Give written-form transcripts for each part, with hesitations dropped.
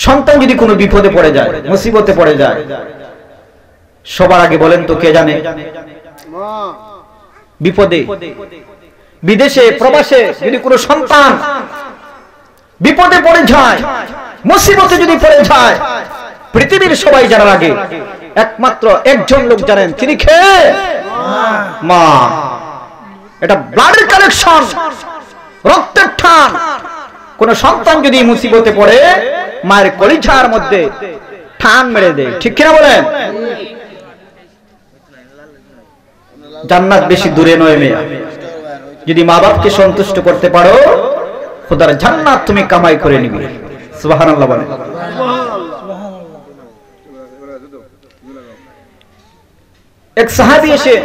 সন্তান যদি কোনো বিপদে পড়ে যায়, মুসিবতে পড়ে যায়, সবার আগে বলেন তো কে জানে? বিপদে, বিদেশে, প্রবাসে যদি কোনো সন্তান বিপদে পড়ে যায়, মুসিবতে যদি পড়ে যায়, পৃথিবীর সবাই জানার আগে একমাত্র একজন লোক জানেন, তিনি কে? মা। এটা ব্লাডের কানেকশন, রক্তের টান। কোন সন্তান যদি মুসিবতে পড়ে, মায়ের কলিজার মধ্যে টান মেরে দেয়, ঠিক কিনা বলেন? জান্নাত বেশি দূরে নয় মেয়া। যদি মা বাপকে সন্তুষ্ট করতে পারো, খোদার জান্নাত তুমি কামাই করে নিবে। সুবহানাল্লাহ বলেন। এক সাহাবী এসে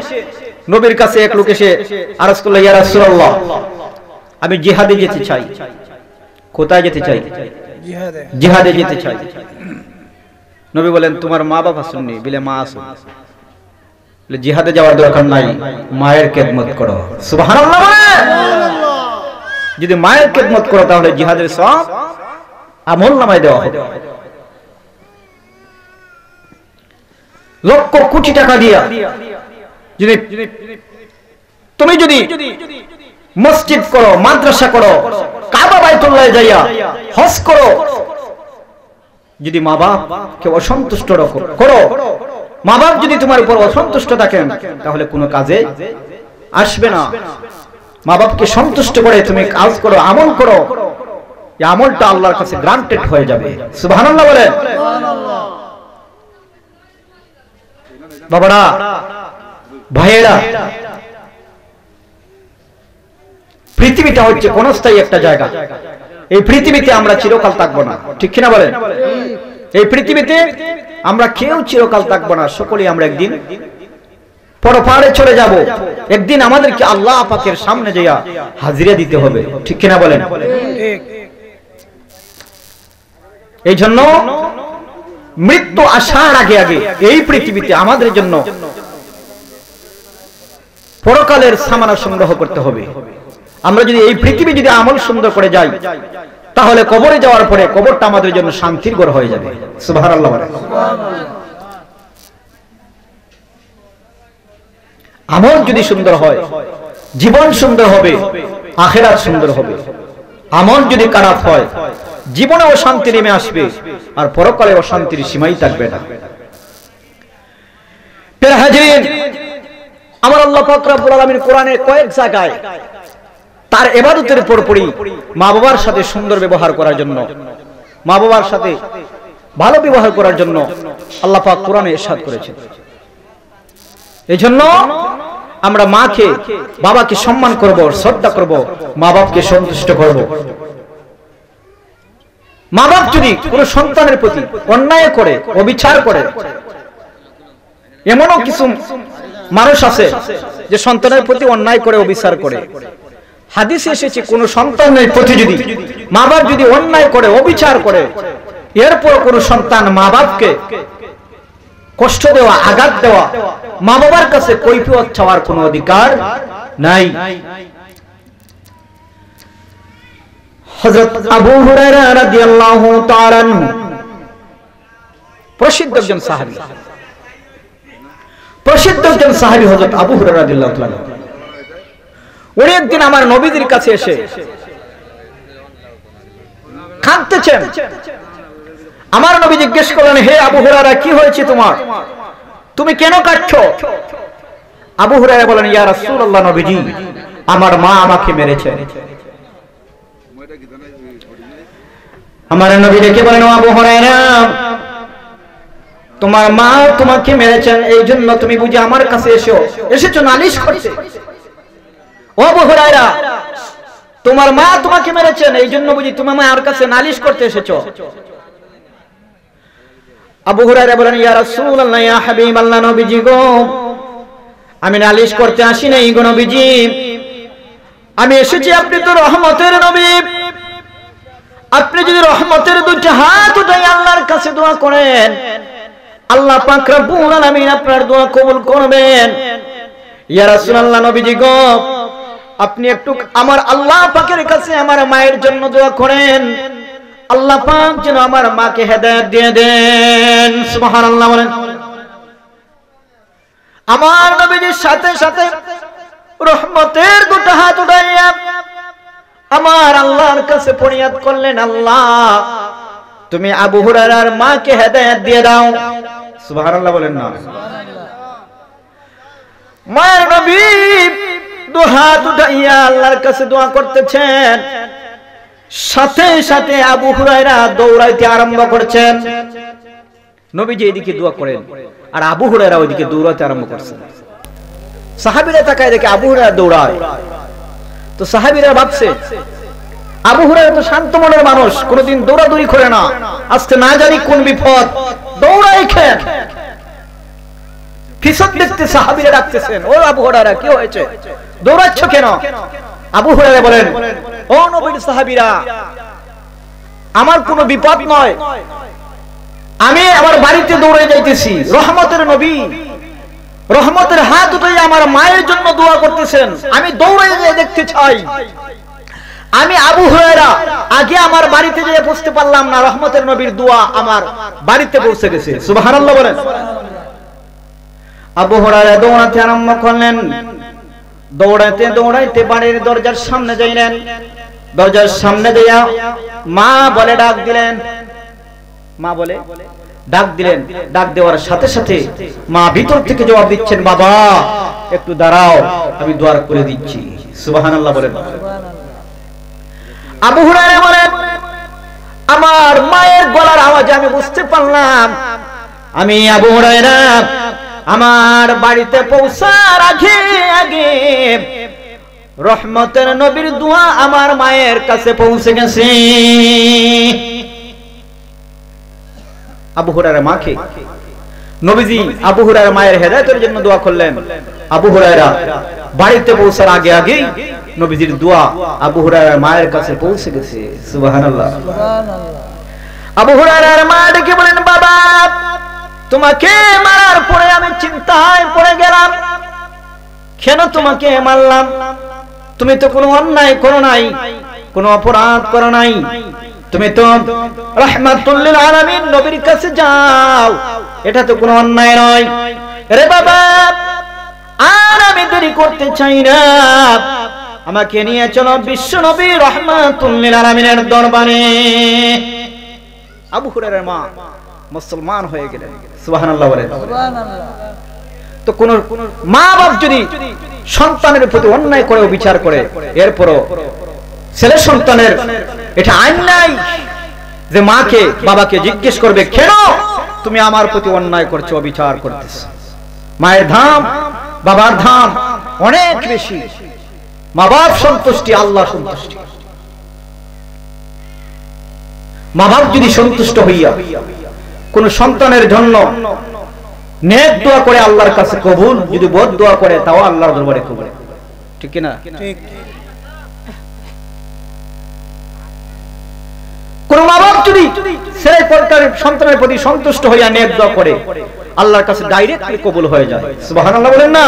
নবীর কাছে, এক লোক এসে আরজ করল, ইয়া রাসূলুল্লাহ, আমি জিহাদে যেতে চাই। কোথায় যেতে চাই? জিহাদে যেতে চাই। নবী বলেন, তোমার মা বাবা আসেননি? বলে, মা আসেন। বলে, জিহাদে যাওয়ার দরকার নাই, মায়ের খেদমত করো। সুবহানাল্লাহ বলেন। যদি মায়ের খেদমত করো তাহলে জিহাদের সওয়াব আমলনামায় দেওয়া হবে। লক্ষ কোটি টাকা দিয়া যদি তুমি যদি মসজিদ করো, মাদ্রাসা করো, কাবা বাইতুল্লাহে যাইয়া হজ করো, যদি মা বাপকে অসন্তুষ্ট করো, মা বাপ যদি তোমার উপর অসন্তুষ্ট থাকেন, তাহলে কোনো কাজে আসবে না। মা বাপকে সন্তুষ্ট করে তুমি কাজ করো, আমল করো, এই আমলটা আল্লাহর কাছে গ্রান্টেড হয়ে যাবে। সুবহানাল্লাহ বলেন। বাবারা, ভাইয়েরা, পৃথিবীটা হচ্ছে ক্ষণস্থায়ী একটা জায়গা। এই পৃথিবীতে আমরা চিরকাল থাকবো না, ঠিক কিনা বলেন? এই পৃথিবীতে আমরা কেউ চিরকাল থাকবো না, সকলেই আমরা একদিন পরপারে চলে যাব। একদিন আমাদেরকে আল্লাহ পাকের সামনে যাইয়া হাজিরা দিতে হবে, ঠিক কিনা বলেন? এই জন্য মৃত্যু আসার আগে আগে এই পৃথিবীতে আমাদের জন্য পরকালের সামানা সংগ্রহ করতে হবে। আমরা যদি এই পৃথিবী যদি আমল সুন্দর করে যাই, তাহলে কবরে যাওয়ার পরে কবরটা আমাদের জন্য শান্তির ঘর হয়ে যাবে। সুবহানাল্লাহ বলেন। আমল যদি সুন্দর হয়, জীবন সুন্দর হবে, আখিরাত সুন্দর হবে। আমল যদি খারাপ হয়, জীবনে অশান্তি নেমে আসবে, আর পরকালে অশান্তির সীমাই থাকবে না। প্রিয় হাজিরিন, আমার আল্লাহ পাক রব্বুল আলামিন কোরআনে কয়েক জায়গায় তার ইবাদতের পরপরই মা বাবার সাথে সুন্দর ব্যবহার করার জন্য, মা বাবার সাথে ভালো ব্যবহার করার জন্য আল্লাহ পাক কোরআনে ইরশাদ করেছেন। এজন্য আমরা মাকে, বাবাকে সম্মান করব, শ্রদ্ধা করব, মা বাপকে সন্তুষ্ট করব। মা বাপ যদি কোনো সন্তানের প্রতি অন্যায় করে, অবিচার করে, এমনও কিছু মানুষ আছে যে সন্তানের প্রতি অন্যায় করে, অবিচার করে। হাদিসে এসেছে, কোন সন্তানের প্রতি যদি মা বাপ যদি অন্যায় করে, অবিচার করে, এরপর কোন সন্তান মা বাপকে কষ্ট দেওয়া, আঘাত দেওয়া, মা বাবার কাছে কৈফিয়ত চাওয়ার কোনো অধিকার নাই। হযরত আবু হুরায়রা রাদিয়াল্লাহু তাআলা আনহু, প্রসিদ্ধ একজন সাহাবী, হযরত আবু হুরায়রা রাদিয়াল্লাহু তাআলা। উনি একদিন আমার নবীদের কাছে এসে কাঁদতেছেন। আমার নবী জিজ্ঞেস করলেন, হে আবু হুরায়রা, কি হয়েছে তোমার? তুমি কেন কাঁদছো? আবু হুরায়রা বলেন, ইয়া রাসূলুল্লাহ, নবীজি, আমার মা আমাকে মেরেছে। আমার নবী ডেকে বলেন, আবু হুরায়রা, তোমার মা তোমাকে মেরেছেন, এই জন্য তুমি বুঝি আমার কাছে এসেছো নালিশ করতে? ও আবু হুরায়রা, তোমার মা তোমাকে মেরেছেন, এই জন্য বুঝি তুমি আমার কাছে নালিশ করতে এসেছো? আবু হুরায়রা বলেন, ইয়া রাসূলুল্লাহ, ইয়া হাবিবাল্লাহ, নবীজি গো, আমি নালিশ করতে আসি নাই গো নবীজি, আমি এসেছি, আপনি তো রহমতের নবী, আপনি যদি রহমতের দুইটা হাত উঠাই আল্লাহর কাছে দোয়া করেন, আল্লাহ পাক রব্বুল আলামিন আপনার দোয়া কবুল করবেন। ইয়া রাসূলুল্লাহ, নবীজি গো, আপনি একটু আমার আল্লাহ পাকের কাছে আমার মায়ের জন্য দোয়া করেন, আল্লাহ পাক যেন আমার মাকে হেদায়েত দিয়ে দেন। সুবহানাল্লাহ বলেন। আমার নবীজির সাথে সাথে রহমতের দুটো হাত উঠাইয়া আমার আল্লাহর কাছে ফরিয়াদ করলেন, আল্লাহ তুমি আবু হুরায়রার মাকে হেদায়েত দিয়ে দাও। সুবহানাল্লাহ বলেন না। মায়ের নবী দুই হাত উঠাইয়া আল্লাহর কাছে দোয়া করতেছেন, সাথে সাথে আবু হুরায়রা দৌড়াইতে আরম্ভ করছেন। নবীজি এদিকে দোয়া করেন আর আবু হুরায়রা ওইদিকে দৌড়াতে আরম্ভ করছেন। সাহাবীরা তাকায় দেখে আবু হুরায়রা দৌড়ায়। তো সাহাবীরা ভাবছে আবু হুরায়রা তো শান্ত মনের মানুষ, কোনোদিন দৌড়াদৌড়ি করে না, আজকে না জানি কোন বিপদ, দৌড়ায় খেন। ফিসত দেখতে সাহাবীরা ডাকতেছেন, ও আবু হুরায়রা কি হয়েছে, দৌড়াচ্ছ কেন? আবু হুরায়রা বলেন, ও নবীর সাহাবীরা, আমার কোনো বিপদ নয়, আমি আমার বাড়িতে দৌড়ে যাইতেছি। রহমতের নবী রহমতের হাত উঠাই আমার মায়ের জন্য দোয়া করতেছেন, আমি দৌড়ে যেয়ে দেখতে চাই। আমি আবু হুরায়রা আগে আমার বাড়িতে যেয়ে পৌঁছতে পারলাম না, রহমতের নবীর দোয়া আমার বাড়িতে পৌঁছে গেছে। সুবহানাল্লাহ বলেন। আবু হুরায়রা দৌড়াতে আরম্ভ করলেন। দৌড়াইতে দৌড়াইতে বাড়ির দরজার সামনে যাইলেন। দরজার সামনে যাইয়া মা বলে ডাক দিলেন, মা বলে ডাক দিলেন। ডাক দেওয়ার সাথে সাথে মা ভিতর থেকে জবাব দিচ্ছেন, বাবা একটু দাঁড়াও, আমি দোয়া করে দিচ্ছি। সুবহানাল্লাহ বলেন। আবু হুরায়রা বলেন, আমার মায়ের গলার আওয়াজে আমি বুঝতে পারলাম আমি আবু হুরায়রা আমার বাড়িতে পৌঁছার আগে আগে রহমতের নবীর দোয়া আমার মায়ের কাছে পৌঁছে গেছে। আবু হুরায়রা মাকে নবীজি আবু হুরায়রা মায়ের হেদায়েতের জন্য দোয়া করলেন। আবু হুরায়রা বাড়িতে পৌঁছার আগে আগেই নবীজির দোয়া আবু হুরায়রার মায়ের কাছে পৌঁছে গেছে। সুবহানাল্লাহ। আবু হুরায়রার মা ডেকে বলেন, বাবা তোমাকে মারার পরে আমি চিন্তায় পড়ে গেলাম, কেন তোমাকে মারলাম? তুমি তো কোনো অন্যায় করো নাই, কোনো অপরাধ করো নাই, তুমি তো রাহমাতুল লিল আলামিন নবীর কাছে যাও, এটা তো কোনো অন্যায় নয়। রে বাবা আর আমি দেরি করতে চাই না, আমাকে নিয়ে চলো বিশ্ব নবী রাহমাতুল লিল আলামিনের দরবারে। আবু হুরায়রার মা মুসলমান হয়ে গেলেন। সুবহানাল্লাহ বলেন। তো কোন মা বাপ যদি সন্তানের প্রতি অন্যায় করে বিচার করে, এরপরও ছেলে সন্তানের এটা আইন নাই যে মাকে বাবাকে জিজ্ঞেস করবে, কেন তুমি আমার প্রতি অন্যায় করছো, অবিচার করতেছ? মায়ের ধাম বাবার ধাম অনেক বেশি। মা বাপ সন্তুষ্টি আল্লাহ সন্তুষ্টি। মা বাপ যদি সন্তুষ্ট হইয়া কোন সন্তানের জন্য নেক দোয়া করে আল্লাহর কাছে কবুল, যদি বদ দোয়া করে তাও আল্লাহর দরবারে কবুল। ঠিক কি না? ঠিক। কোন মা বাপ যদি ছেলে সন্তানের প্রতি সন্তুষ্ট হইয়া নেক দোয়া করে আল্লাহর কাছে ডাইরেক্টলি কবুল হয়ে যায়। সুবহানাল্লাহ বলেন না।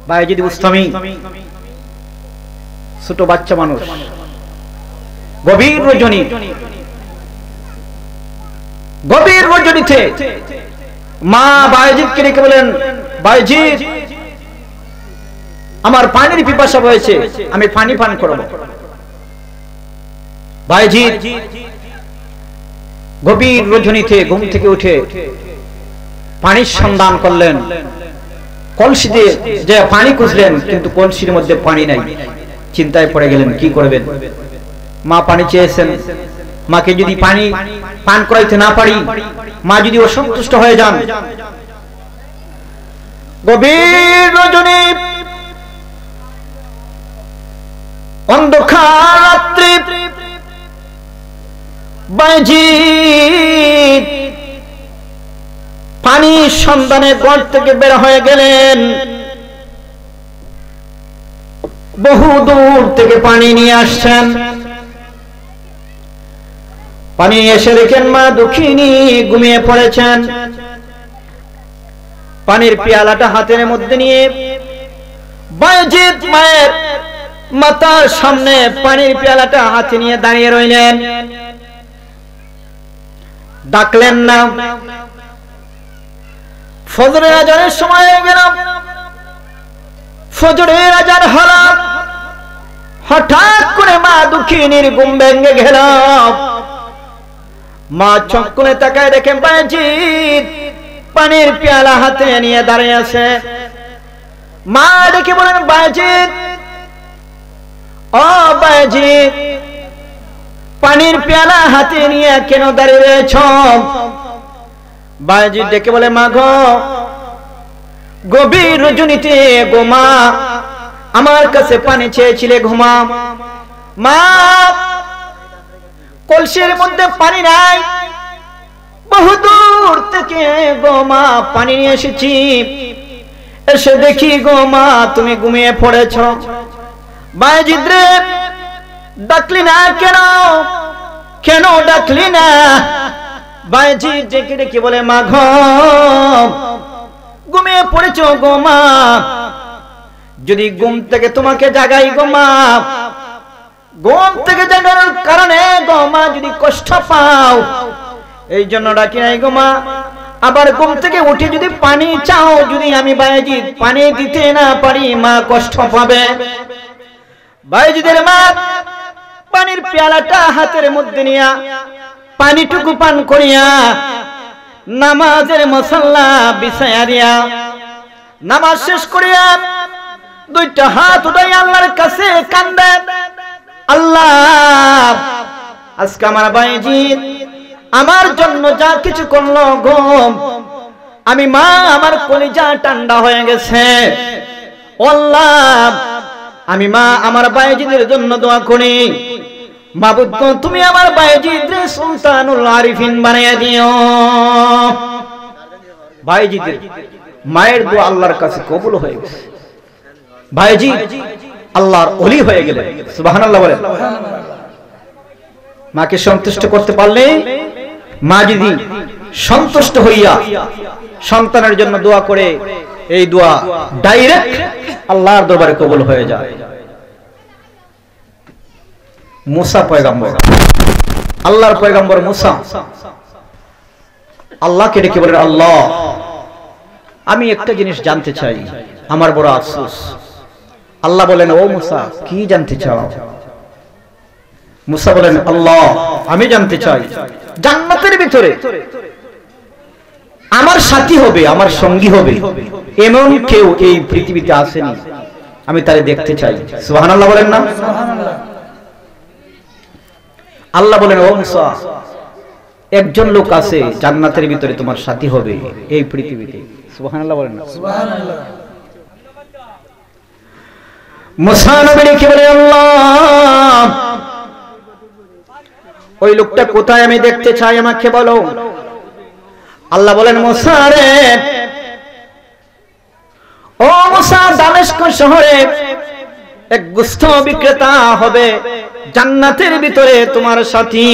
বায়েজিদ বুস্তামি ছোট বাচ্চা মানুষ, গভীর রজনীতে মা বায়েজিদকে ডেকে বলেন, বায়েজিদ আমার পানির পিপাসা হয়েছে, আমি পানি পান করব। বায়েজিদ গভীর রজনীতে ঘুম থেকে উঠে পানির সন্ধান করলেন, কলসি দিয়ে যে পানি খুঁজলেন, কিন্তু কলসির মধ্যে পানি নাই। চিন্তায় পড়ে গেলেন, কি করবেন? মা পানি চেয়েছেন, মাকে যদি পানি পান করাইতে না পারি, মা যদি অসন্তুষ্ট হয়ে যান। গভীর রজনী, অন্ধকার রাত্রি, বায়েজিদ পানির সন্ধানে ঘর থেকে বের হয়ে গেলেন। বহু দূর থেকে পানি নিয়ে আসছেন। পানি এসে দেখেন মা দুঃখিনী ঘুমিয়ে পড়েছেন। পানির পেয়ালাটা হাতের মধ্যে নিয়ে বায়েজিদ মায়ের মাথার সামনে পানির পেয়ালাটা হাতে নিয়ে দাঁড়িয়ে রইলেন। ডাকলেন না। ফজরের আজানের সময় হয়ে গেল, ফজরের আজান হলো, হঠাৎ করে মা দুঃখিনীর ঘুম ভেঙে গেল। মা চোখ খুলে তাকায় দেখে বায়েজিদ পানির পেয়ালা হাতে নিয়ে দাঁড়িয়ে আছে। মা ডেকে বলেন, বায়েজিদ, ও বায়েজিদ, পানির পেয়ালা হাতে নিয়ে কেন দাঁড়িয়ে রয়েছ? বায়েজিদ ডেকে বলে, মা গো, গভীর রজনীতে গো মা আমার কাছে পানি চেয়েছিলে ঘুমা। মা, কলসির মধ্যে পানি নাই, বহু দূর থেকে গো মা পানি নিয়ে এসেছি, এসে দেখি গো মা তুমি ঘুমিয়ে পড়েছ। বায়েজিদ রে, ডাকলি না কেন? কেন ডাকলি না? বায়েজিদ ডেকে ডেকে বলে, মা গো, ঘুমিয়ে পড়েছ গো মা, যদি ঘুম থেকে তোমাকে জাগাই গো মা, ঘুম থেকে জাগানোর কারণে গো মা যদি কষ্ট পাও, এই জন্য ডাকি নাই গো মা। আবার ঘুম থেকে উঠে যদি পানি চাও, যদি আমি বায়েজিদ পানি দিতে না পারি, মা কষ্ট পাবে। বায়েজিদের মা পানির পেয়ালাটা হাতের মধ্যে নিয়া পানিটুকু পান করিয়া নামাজের মুসাল্লা বিছায়া দিয়া, নামাজ শেষ করিয়া দুইটা হাত উঠাই আল্লাহর কাছে কান্দে, আল্লাহ, আজকে আমার বায়েজিদ আমার জন্য যা কিছু করলো গো, আমি মা আমার কলিজা ঠান্ডা হয়ে গেছে। আল্লাহ, আমি মা আমার বায়েজিদের জন্য দোয়া করি, মাবুদ গো, তুমি আমার বায়েজিদরে সুলতানুল আরিফিন বানাইয়া দিও। বায়েজিদের মায়ের দোয়া আল্লাহর কাছে কবুল হয়ে গেছে, বায়েজিদ আল্লাহর ওলি হয়ে গেলেন। সুবহানাল্লাহ বলেন। মাকে সন্তুষ্ট করতে পারলে, মা যদি সন্তুষ্ট হইয়া সন্তানের জন্য দোয়া করে, এই দোয়া ডাইরেক্ট আল্লাহর দরবারে কবুল হয়ে যায়। মুসা পয়গম্বর, আল্লাহর পয়গম্বর মুসা আল্লাহকে ডেকে বলেন, আল্লাহ, আমি একটা জিনিস জানতে চাই, আমার বড় আফসোস। আল্লাহ বলেন, ও মুসা, কি জানতে চাও? মুসা বলেন, আল্লাহ, আমি জানতে চাই জান্নাতের ভিতরে আমার সাথী হবে, আমার সঙ্গী হবে, এমন কেউ এই পৃথিবীতে আসেনি, আমি তারে দেখতে চাই। সুবহানাল্লাহ বলেন না? আল্লাহ বলেন, ও মুসা, একজন লোক আছে জান্নাতের ভিতরে তোমার সাথী হবে এই পৃথিবীতে। সুবহানাল্লাহ বলেন না? সুবহানাল্লাহ। মুসা নবী কি বলে, আল্লাহ, ওই লোকটা কোথায় আমি দেখতে চাই, আমাকে বলো। আল্লাহ বলেন, মুসা রে, ও মুসা, দামেস্ক শহরে এক গোস্ত বিক্রেতা হবে জান্নাতের ভিতরে তোমার সাথী।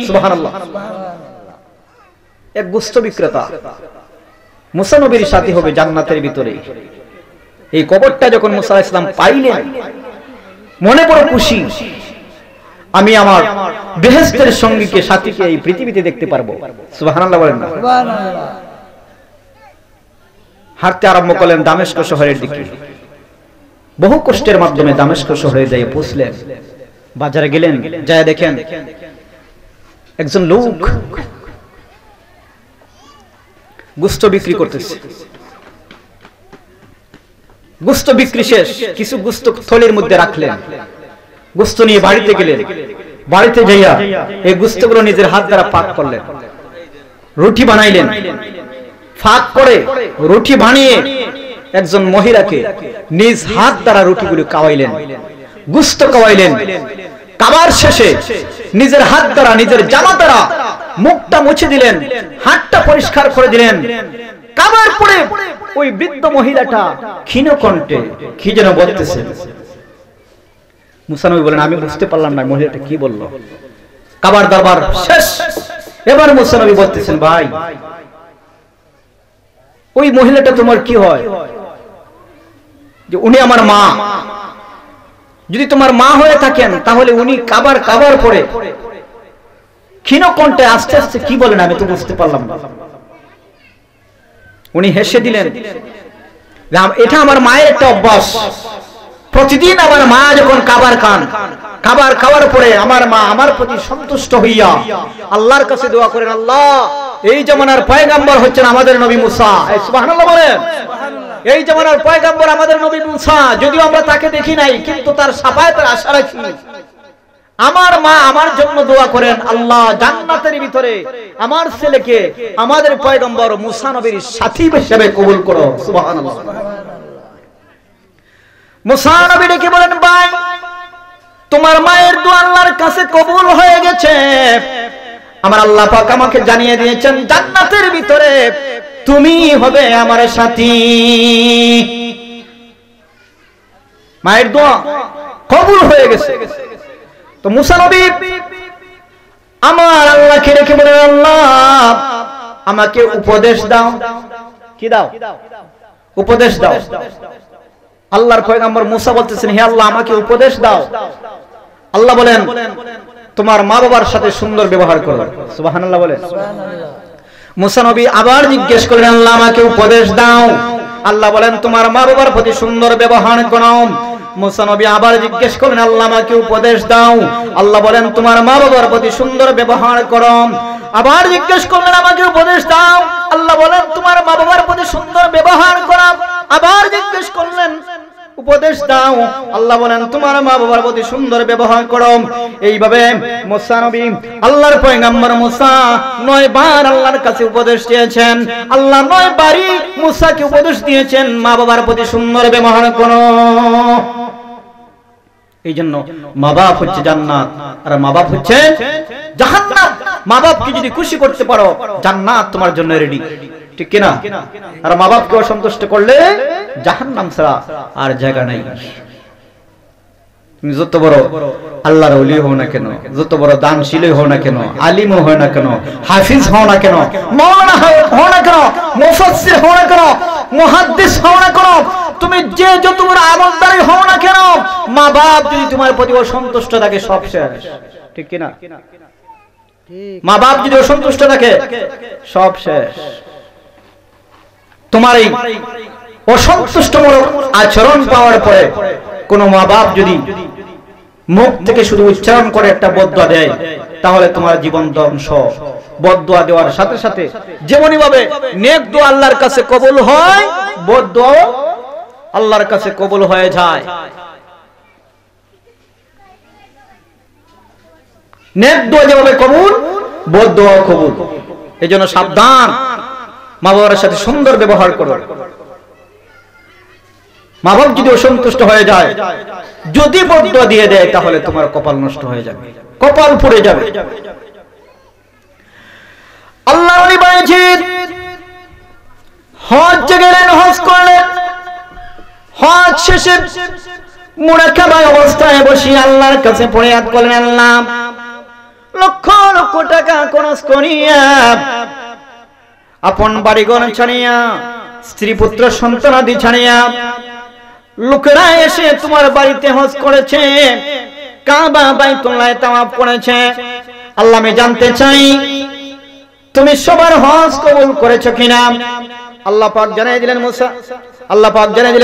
সুবহানাল্লাহ। এক গোস্ত বিক্রেতা মুসা নবীর সাথী হবে জান্নাতের ভিতরে। এই কবরটা যখন মুসা আলাইহিস সালাম পাইলেন, মনে বড় খুশি, আমি আমার বেহেশতের সঙ্গীকে, সাথীকে এই পৃথিবীতে দেখতে পারবো। সুবহানাল্লাহ বলেন না? সুবহানাল্লাহ। হাঁটতে আরম্ভ করলেন দামেস্ক শহরের দিকে। বহু কষ্টের মাধ্যমে দামেস্ক শহরে যেয়ে পৌঁছলেন। বাজারে গেলেন, যায় দেখেন একজন লোক গোশত বিক্রি করতেছে। গোশত বিক্রি শেষ, কিছু গোশত থলির মধ্যে রাখলেন, গোশত নিয়ে বাড়িতে গেলেন। বাড়িতে যাইয়া এই গোশতগুলো নিজের হাত দ্বারা পাক করলেন, রুটি বানাইলেন। ফাঁক করে রুটি বানিয়ে একজন মহিলাকে নিজ হাত দ্বারা রুটিগুলো খাওয়াইলেন, গোশত খাওয়াইলেন। খাবার শেষে নিজের হাত দ্বারা, নিজের জামা দ্বারা মুখটা মুছে দিলেন, হাতটা পরিষ্কার করে দিলেন। খাবার পরে ওই বৃদ্ধ মহিলাটা ক্ষীণ কণ্ঠে কি যেন বলতেছে। মুসা নবী বলেন, আমি বুঝতে পারলাম না মহিলাটা কি বলল। খাবার দাবার শেষ, এবার মুসা নবী বলতেছেন, ভাই, ওই মহিলাটা তোমার কি হয়? যে উনি আমার মা। যদি তোমার মা হয়ে থাকেন তাহলে উনি খাবার পরে ক্ষীণ কণ্ঠে আস্তে আস্তে কি বলেন আমি তো বুঝতে পারলাম না। উনি হেসে দিলেন, এটা আমার মায়ের একটা অভ্যাস। প্রতিদিন আমার মা যখন খাবার খাওয়ার পরে আমার মা আমার প্রতি সন্তুষ্ট হইয়া আল্লাহর কাছে দোয়া করেন, আল্লাহ এই জামানার পয়গম্বর হচ্ছেন আমাদের নবী মুসা। সুবহানাল্লাহ বলেন। এই জামানার পয়গম্বর আমাদের নবী মুসা, যদিও আমরা তাকে দেখি নাই, কিন্তু তার শাফায়াতের আশা রাখি। আমার মা আমার জন্য দোয়া করেন, আল্লাহ জান্নাতের ভিতরে আমার ছেলেকে আমাদের পয়গম্বর মুসা নবীর সাথী হিসেবে কবুল করো। সুবহানাল্লাহ। মুসা নবী ডেকে বলেন, ভাই তোমার মায়ের দোয়া আল্লাহর কাছে কবুল হয়ে গেছে। আমার আল্লাহ পাক আমাকে জানিয়ে দিয়েছেন জান্নাতের ভিতরে তুমি হবে আমার সাথী। মায়ের দোয়া কবুল হয়ে গেছে। তো মুসা নবী আমার আল্লাহকে রেখে বলেন, আল্লাহ আমাকে উপদেশ দাও। কি দাও? উপদেশ দাও। আল্লাহর পয়গম্বর মুসা বলতেছেন, হে আল্লাহ আমাকে উপদেশ দাও। আল্লাহ বলেন, তোমার মা বাবার সাথে সুন্দর ব্যবহার করো। সুবহানাল্লাহ বলেন। মুসা নবী আবার জিজ্ঞেস করলেন, আল্লাহ আমাকে উপদেশ দাও। আল্লাহ বলেন, তোমার মা বাবার প্রতি সুন্দর ব্যবহার করো। মুসা নবী আবার জিজ্ঞেস করলেন, আল্লাহ আমাকে উপদেশ দাও। আল্লাহ বলেন, তোমার মা বাবার প্রতি সুন্দর ব্যবহার করো। আবার জিজ্ঞেস করলেন, আমাকে উপদেশ দাও। আল্লাহ বলেন, তোমার মা বাবার প্রতি সুন্দর ব্যবহার করো। আবার জিজ্ঞেস করলেন, উপদেশ দাও। আল্লাহ বলেন, তোমার মা বাবার প্রতি সুন্দর ব্যবহার করো। এইভাবে মুসা নবী আল্লাহর পয়গম্বর মুসা 9 বার আল্লাহর কাছে উপদেশ চেয়েছেন। আল্লাহ 9 বারই মুসাকে উপদেশ দিয়েছেন, মা বাবার প্রতি সুন্দর ব্যবহার করো। এই জন্য মা বাপ হচ্ছে জান্নাত, আর মা বাপ হচ্ছে জাহান্নাম। মা বাপকে যদি খুশি করতে পারো, জান্নাত তোমার জন্য রেডি, ঠিক কিনা? আর মা বাপকে অসন্তুষ্ট করলে জাহান্নাম ছাড়া আর জায়গা নাই। তুমি যত বড় আল্লাহর ওলি হও না কেন, যত বড় দানশীল হও না কেন, আলিম হও না কেন, হাফিজ হও না কেন, মাওলানা হও না কেন, মুফাসসির হও না কেন, মুহাদ্দিস হও না কেন, তুমি যে যত বড় আমলদারি হও না কেন, মা বাপ যদি তোমার প্রতি অসন্তুষ্ট থাকে সব শেষ, ঠিক কিনা? মা বাপ যদি অসন্তুষ্ট থাকে সব শেষ। তোমার এই অসন্তুষ্টমূলক আচরণ পাওয়ার পরে কোন মা বাপ যদি মুখ থেকে শুধু উচ্চারণ করে একটা বদদুয়া দেয়, তাহলে তোমার জীবন ধ্বংস। বদদুয়া দেওয়ার সাথে সাথে যেমনই ভাবে নেক দোয়া আল্লাহর কাছে কবুল হয়, বদদুয়া আল্লাহর কাছে কবুল হয়ে যায়। নেক দোয়া যেভাবে কবুল, বদদুয়া কবুল। এজন্য সাবধান, মা বাবার সাথে সুন্দর ব্যবহার করো। মা বাপ যদি অসন্তুষ্ট হয়ে যায়, যদি বদদুয়া দিয়ে দেয়, তাহলে তোমার কপাল নষ্ট হয়ে যাবে, কপাল পুড়ে যাবে। আল্লাহ ওলি বলেছেন, হজ গেলেন, হজ করলেন, হজ শেষে মুরাকাবায় অবস্থায় বসে আল্লাহর কাছে ফরিয়াদ করলেন, আল্লাহ লক্ষ লক্ষ টাকা খরচ করিয়া, আপন বাড়িঘর ছাড়িয়া, স্ত্রী পুত্র সন্তানাদি ছাড়িয়া লোকেরা এসে তোমার বাড়িতে হজ করেছে, কাবা বাইতুল্লাহ তাওয়াফ করেছে। আল্লাহ আমি জানতে চাই তুমি সবার হজ কবুল করেছো কিনা। আল্লাহ পাক জানিয়ে দিলেন মুসা, আল্লাহ পাক জানিয়ে দিলেন